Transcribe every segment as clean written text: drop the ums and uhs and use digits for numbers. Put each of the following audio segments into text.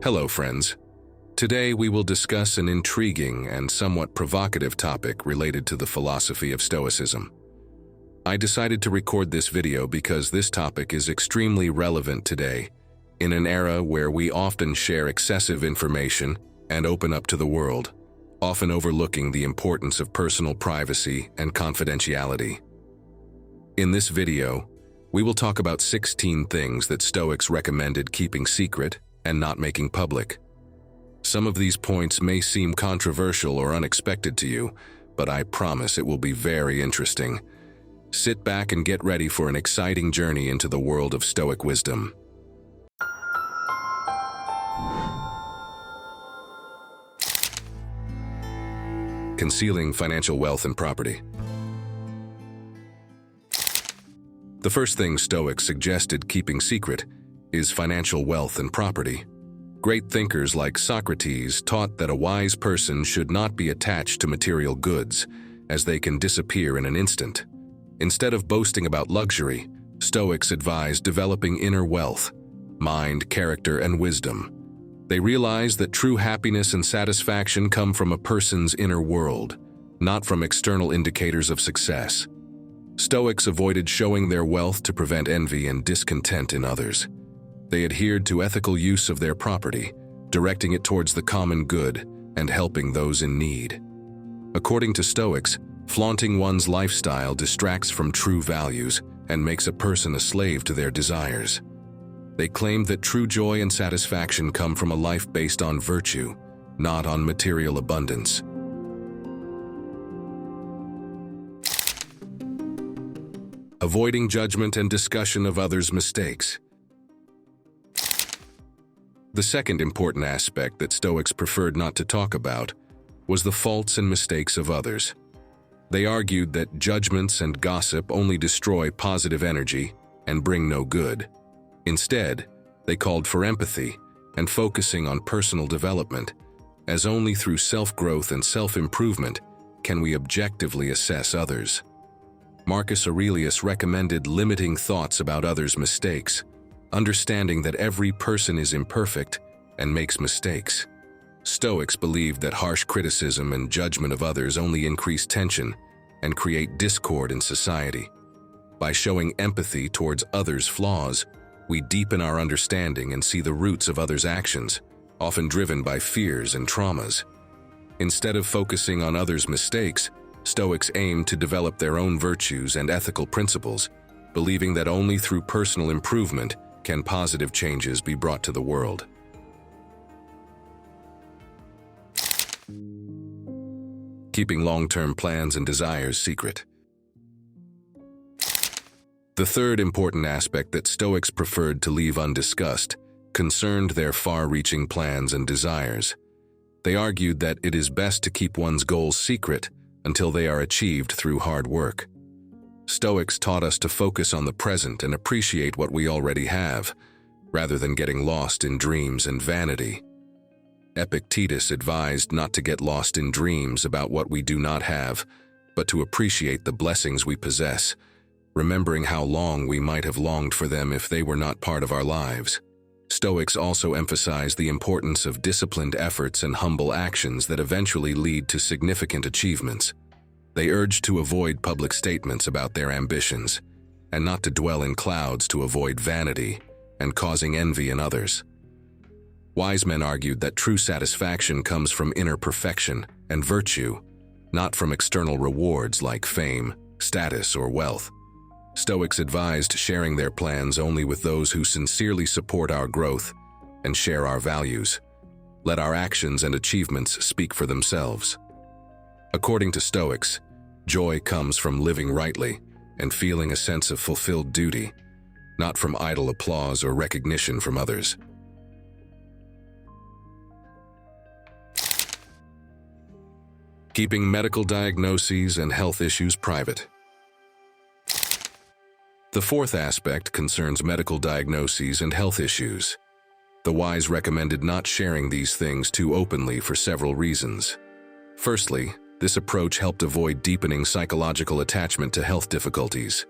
Hello, friends. Today we will discuss an intriguing and somewhat provocative topic related to the philosophy of Stoicism. I decided to record this video because this topic is extremely relevant today, in an era where we often share excessive information and open up to the world, often overlooking the importance of personal privacy and confidentiality. In this video, we will talk about 16 things that Stoics recommended keeping secret and not making public. Some of these points may seem controversial or unexpected to you, but I promise it will be very interesting. Sit back and get ready for an exciting journey into the world of Stoic wisdom. Concealing financial wealth and property. The first thing Stoics suggested keeping secret is financial wealth and property. Great thinkers like Socrates taught that a wise person should not be attached to material goods, as they can disappear in an instant. Instead of boasting about luxury, Stoics advised developing inner wealth, mind, character, and wisdom. They realized that true happiness and satisfaction come from a person's inner world, not from external indicators of success. Stoics avoided showing their wealth to prevent envy and discontent in others. They adhered to ethical use of their property, directing it towards the common good and helping those in need. According to Stoics, flaunting one's lifestyle distracts from true values and makes a person a slave to their desires. They claimed that true joy and satisfaction come from a life based on virtue, not on material abundance. Avoiding judgment and discussion of others' mistakes. The second important aspect that Stoics preferred not to talk about was the faults and mistakes of others. They argued that judgments and gossip only destroy positive energy and bring no good. Instead, they called for empathy and focusing on personal development, as only through self-growth and self-improvement can we objectively assess others. Marcus Aurelius recommended limiting thoughts about others' mistakes, understanding that every person is imperfect and makes mistakes. Stoics believed that harsh criticism and judgment of others only increase tension and create discord in society. By showing empathy towards others' flaws, we deepen our understanding and see the roots of others' actions, often driven by fears and traumas. Instead of focusing on others' mistakes, Stoics aimed to develop their own virtues and ethical principles, believing that only through personal improvement can positive changes be brought to the world. Keeping long-term plans and desires secret. The third important aspect that Stoics preferred to leave undiscussed concerned their far-reaching plans and desires. They argued that it is best to keep one's goals secret until they are achieved through hard work. Stoics taught us to focus on the present and appreciate what we already have, rather than getting lost in dreams and vanity. Epictetus advised not to get lost in dreams about what we do not have, but to appreciate the blessings we possess, remembering how long we might have longed for them if they were not part of our lives. Stoics also emphasized the importance of disciplined efforts and humble actions that eventually lead to significant achievements. They urged to avoid public statements about their ambitions, and not to dwell in clouds to avoid vanity and causing envy in others. Wise men argued that true satisfaction comes from inner perfection and virtue, not from external rewards like fame, status, or wealth. Stoics advised sharing their plans only with those who sincerely support our growth and share our values. Let our actions and achievements speak for themselves. According to Stoics, joy comes from living rightly and feeling a sense of fulfilled duty, not from idle applause or recognition from others. Keeping medical diagnoses and health issues private. The fourth aspect concerns medical diagnoses and health issues. The wise recommended not sharing these things too openly for several reasons. Firstly, this approach helped avoid deepening psychological attachment to health difficulties.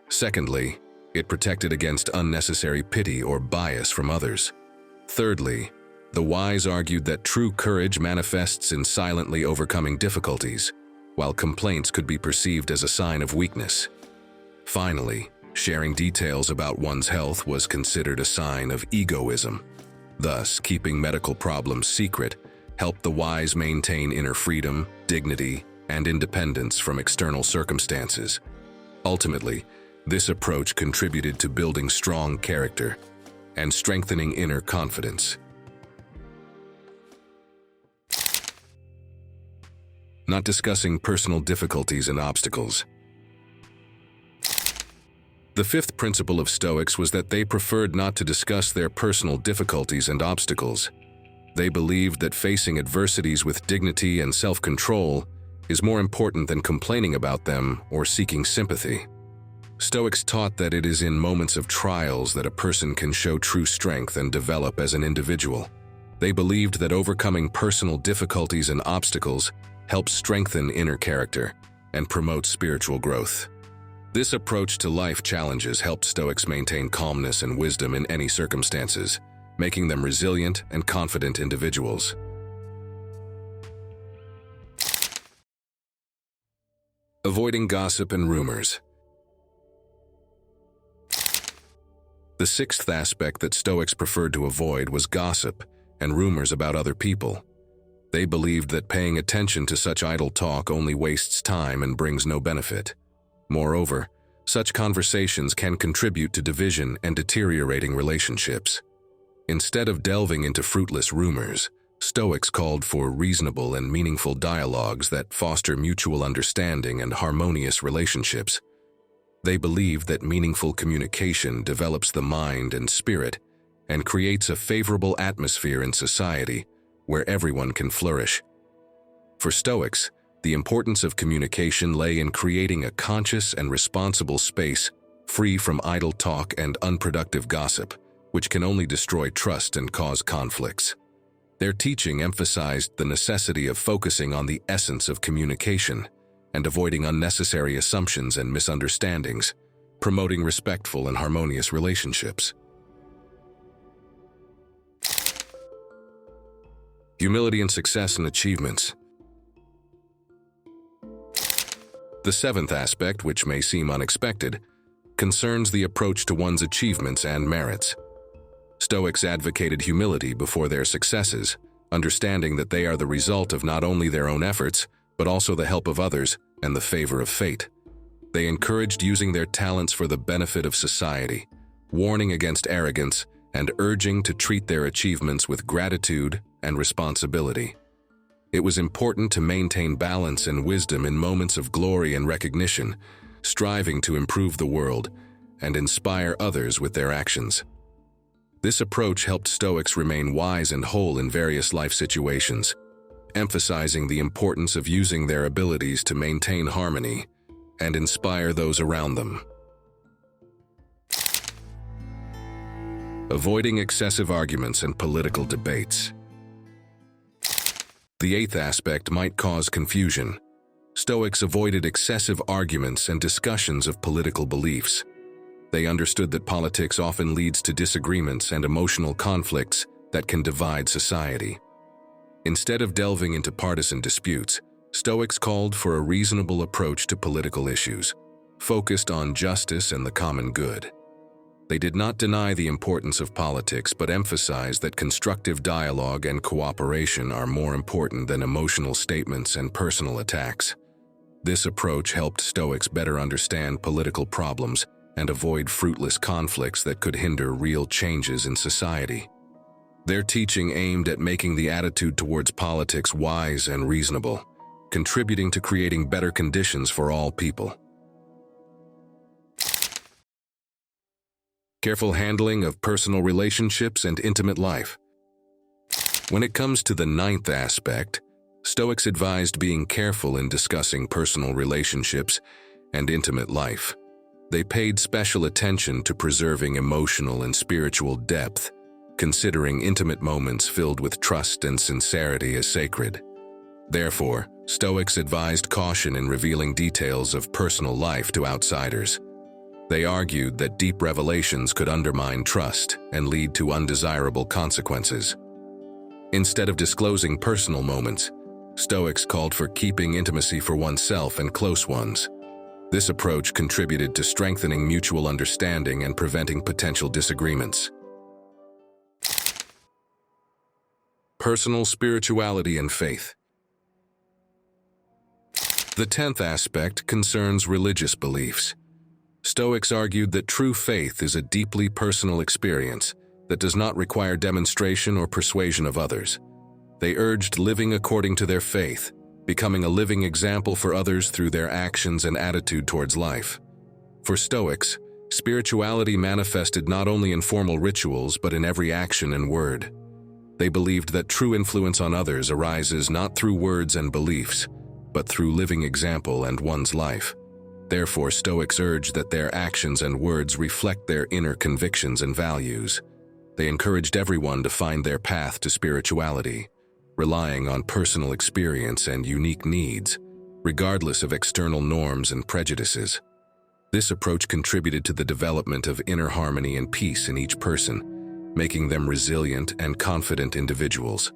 Secondly, it protected against unnecessary pity or bias from others. Thirdly, The wise argued that true courage manifests in silently overcoming difficulties, while complaints could be perceived as a sign of weakness. Finally, sharing details about one's health was considered a sign of egoism. Thus, keeping medical problems secret helped the wise maintain inner freedom, dignity, and independence from external circumstances. Ultimately, this approach contributed to building strong character and strengthening inner confidence. Not discussing personal difficulties and obstacles. The fifth principle of Stoics was that they preferred not to discuss their personal difficulties and obstacles. They believed that facing adversities with dignity and self-control is more important than complaining about them or seeking sympathy. Stoics taught that it is in moments of trials that a person can show true strength and develop as an individual. They believed that overcoming personal difficulties and obstacles helps strengthen inner character and promote spiritual growth. This approach to life challenges helped Stoics maintain calmness and wisdom in any circumstances, making them resilient and confident individuals. Avoiding gossip and rumors. The sixth aspect that Stoics preferred to avoid was gossip and rumors about other people. They believed that paying attention to such idle talk only wastes time and brings no benefit. Moreover, such conversations can contribute to division and deteriorating relationships. Instead of delving into fruitless rumors, Stoics called for reasonable and meaningful dialogues that foster mutual understanding and harmonious relationships. They believed that meaningful communication develops the mind and spirit and creates a favorable atmosphere in society where everyone can flourish. For Stoics, the importance of communication lay in creating a conscious and responsible space free from idle talk and unproductive gossip, which can only destroy trust and cause conflicts. Their teaching emphasized the necessity of focusing on the essence of communication and avoiding unnecessary assumptions and misunderstandings, promoting respectful and harmonious relationships. Humility and success and achievements. The seventh aspect, which may seem unexpected, concerns the approach to one's achievements and merits. Stoics advocated humility before their successes, understanding that they are the result of not only their own efforts, but also the help of others and the favor of fate. They encouraged using their talents for the benefit of society, warning against arrogance and urging to treat their achievements with gratitude and responsibility. It was important to maintain balance and wisdom in moments of glory and recognition, striving to improve the world and inspire others with their actions. This approach helped Stoics remain wise and whole in various life situations, emphasizing the importance of using their abilities to maintain harmony and inspire those around them. Avoiding excessive arguments and political debates. The eighth aspect might cause confusion. Stoics avoided excessive arguments and discussions of political beliefs. They understood that politics often leads to disagreements and emotional conflicts that can divide society. Instead of delving into partisan disputes, Stoics called for a reasonable approach to political issues, focused on justice and the common good. They did not deny the importance of politics, but emphasized that constructive dialogue and cooperation are more important than emotional statements and personal attacks. This approach helped Stoics better understand political problems and avoid fruitless conflicts that could hinder real changes in society. Their teaching aimed at making the attitude towards politics wise and reasonable, contributing to creating better conditions for all people. Careful handling of personal relationships and intimate life. When it comes to the ninth aspect, Stoics advised being careful in discussing personal relationships and intimate life. They paid special attention to preserving emotional and spiritual depth, considering intimate moments filled with trust and sincerity as sacred. Therefore, Stoics advised caution in revealing details of personal life to outsiders. They argued that deep revelations could undermine trust and lead to undesirable consequences. Instead of disclosing personal moments, Stoics called for keeping intimacy for oneself and close ones. This approach contributed to strengthening mutual understanding and preventing potential disagreements. Personal spirituality and faith. The 10th aspect concerns religious beliefs. Stoics argued that true faith is a deeply personal experience that does not require demonstration or persuasion of others. They urged living according to their faith, becoming a living example for others through their actions and attitude towards life. For Stoics, spirituality manifested not only in formal rituals but in every action and word. They believed that true influence on others arises not through words and beliefs, but through living example and one's life. Therefore, Stoics urged that their actions and words reflect their inner convictions and values. They encouraged everyone to find their path to spirituality, relying on personal experience and unique needs, regardless of external norms and prejudices. This approach contributed to the development of inner harmony and peace in each person, making them resilient and confident individuals.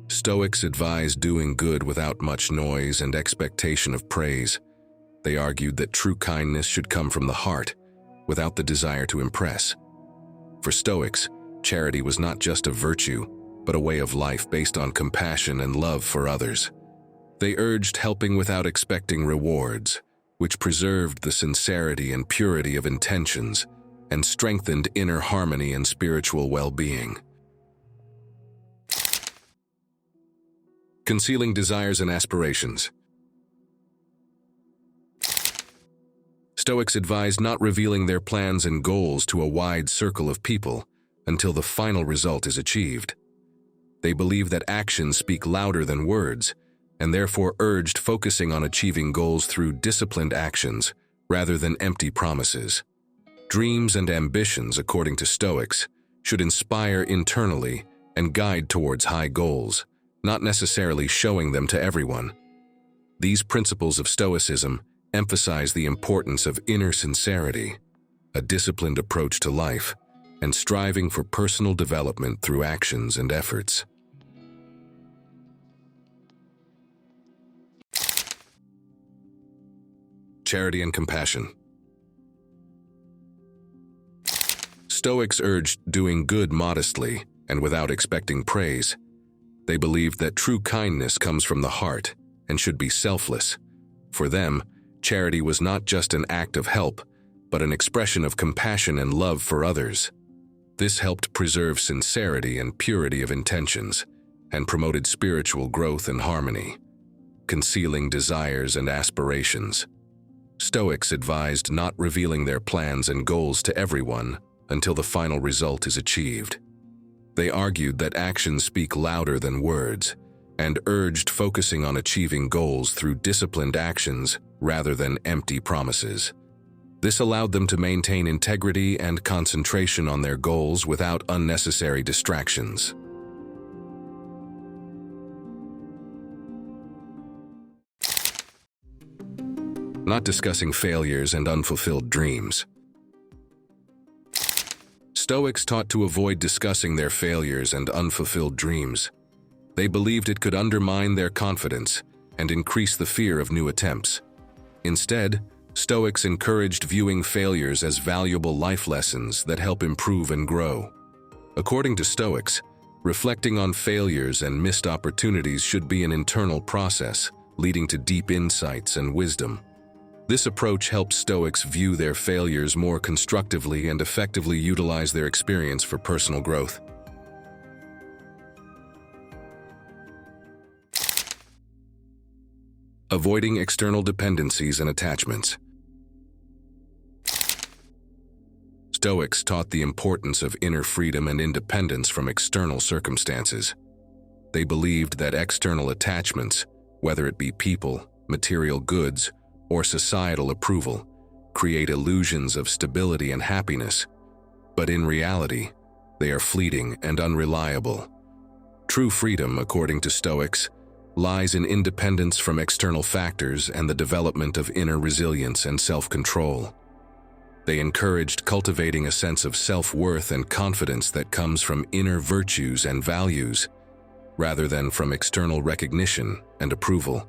Stoics advised doing good without much noise and expectation of praise. They argued that true kindness should come from the heart, without the desire to impress. For Stoics, charity was not just a virtue, but a way of life based on compassion and love for others. They urged helping without expecting rewards, which preserved the sincerity and purity of intentions and strengthened inner harmony and spiritual well-being. Concealing desires and aspirations. Stoics advised not revealing their plans and goals to a wide circle of people until the final result is achieved. They believed that actions speak louder than words, and therefore urged focusing on achieving goals through disciplined actions rather than empty promises. Dreams and ambitions, according to Stoics, should inspire internally and guide towards high goals, not necessarily showing them to everyone. These principles of Stoicism emphasize the importance of inner sincerity, a disciplined approach to life, and striving for personal development through actions and efforts. Charity and compassion. Stoics urged doing good modestly and without expecting praise. They believed that true kindness comes from the heart and should be selfless. For them, charity was not just an act of help, but an expression of compassion and love for others. This helped preserve sincerity and purity of intentions, and promoted spiritual growth and harmony. Concealing desires and aspirations. Stoics advised not revealing their plans and goals to everyone until the final result is achieved. They argued that actions speak louder than words, and urged focusing on achieving goals through disciplined actions rather than empty promises. This allowed them to maintain integrity and concentration on their goals without unnecessary distractions. Not discussing failures and unfulfilled dreams. Stoics taught to avoid discussing their failures and unfulfilled dreams. They believed it could undermine their confidence and increase the fear of new attempts. Instead, Stoics encouraged viewing failures as valuable life lessons that help improve and grow. According to Stoics, reflecting on failures and missed opportunities should be an internal process, leading to deep insights and wisdom. This approach helps Stoics view their failures more constructively and effectively utilize their experience for personal growth. Avoiding external dependencies and attachments. Stoics taught the importance of inner freedom and independence from external circumstances. They believed that external attachments, whether it be people, material goods, or societal approval, create illusions of stability and happiness, but in reality, they are fleeting and unreliable. True freedom, according to Stoics, lies in independence from external factors and the development of inner resilience and self-control. They encouraged cultivating a sense of self-worth and confidence that comes from inner virtues and values, rather than from external recognition and approval.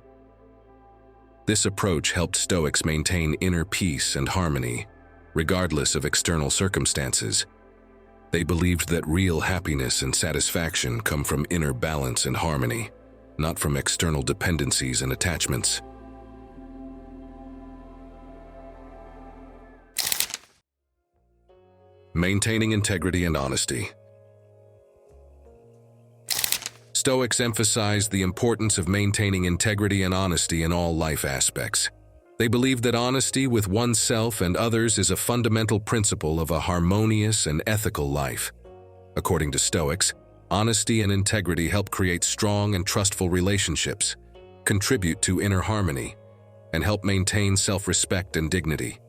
This approach helped Stoics maintain inner peace and harmony, regardless of external circumstances. They believed that real happiness and satisfaction come from inner balance and harmony, not from external dependencies and attachments. Maintaining integrity and honesty. Stoics emphasized the importance of maintaining integrity and honesty in all life aspects. They believed that honesty with oneself and others is a fundamental principle of a harmonious and ethical life. According to Stoics, honesty and integrity help create strong and trustful relationships, contribute to inner harmony, and help maintain self-respect and dignity.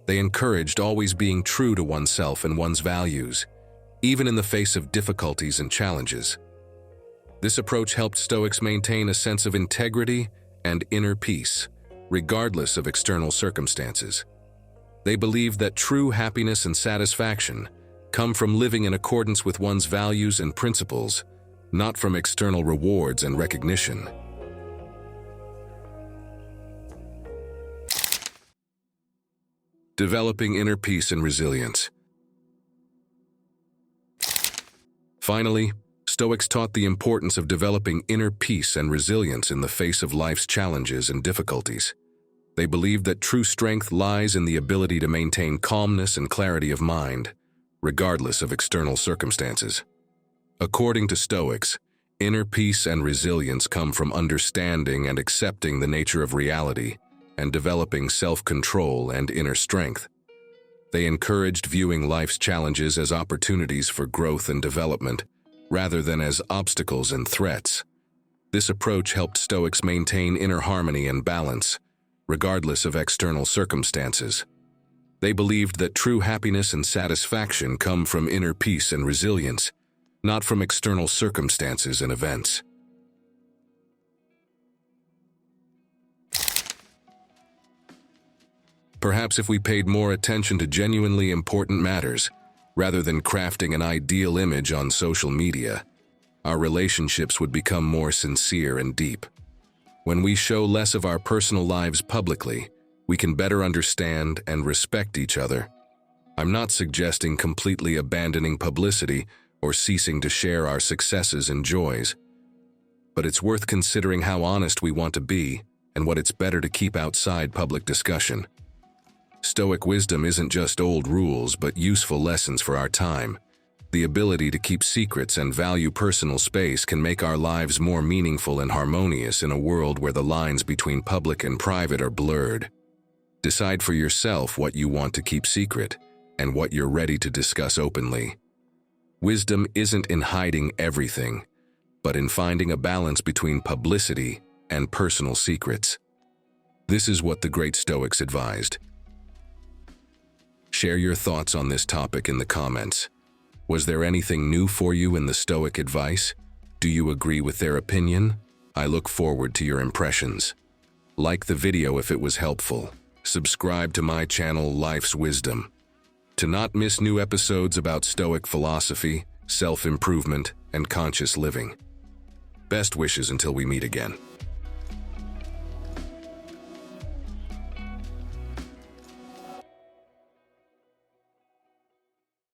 They encouraged always being true to oneself and one's values, even in the face of difficulties and challenges. This approach helped Stoics maintain a sense of integrity and inner peace, regardless of external circumstances. They believed that true happiness and satisfaction come from living in accordance with one's values and principles, not from external rewards and recognition. Developing inner peace and resilience. Finally, Stoics taught the importance of developing inner peace and resilience in the face of life's challenges and difficulties. They believed that true strength lies in the ability to maintain calmness and clarity of mind, regardless of external circumstances. According to Stoics, inner peace and resilience come from understanding and accepting the nature of reality and developing self-control and inner strength. They encouraged viewing life's challenges as opportunities for growth and development, rather than as obstacles and threats. This approach helped Stoics maintain inner harmony and balance, regardless of external circumstances. They believed that true happiness and satisfaction come from inner peace and resilience, not from external circumstances and events. Perhaps if we paid more attention to genuinely important matters, rather than crafting an ideal image on social media, our relationships would become more sincere and deep. When we show less of our personal lives publicly, we can better understand and respect each other. I'm not suggesting completely abandoning publicity or ceasing to share our successes and joys, but it's worth considering how honest we want to be and what it's better to keep outside public discussion. Stoic wisdom isn't just old rules, but useful lessons for our time. The ability to keep secrets and value personal space can make our lives more meaningful and harmonious in a world where the lines between public and private are blurred. Decide for yourself what you want to keep secret and what you're ready to discuss openly. Wisdom isn't in hiding everything, but in finding a balance between publicity and personal secrets. This is what the great Stoics advised. Share your thoughts on this topic in the comments. Was there anything new for you in the Stoic advice? Do you agree with their opinion? I look forward to your impressions. Like the video if it was helpful. Subscribe to my channel, Life's Wisdom, to not miss new episodes about Stoic philosophy, self-improvement, and conscious living. Best wishes until we meet again.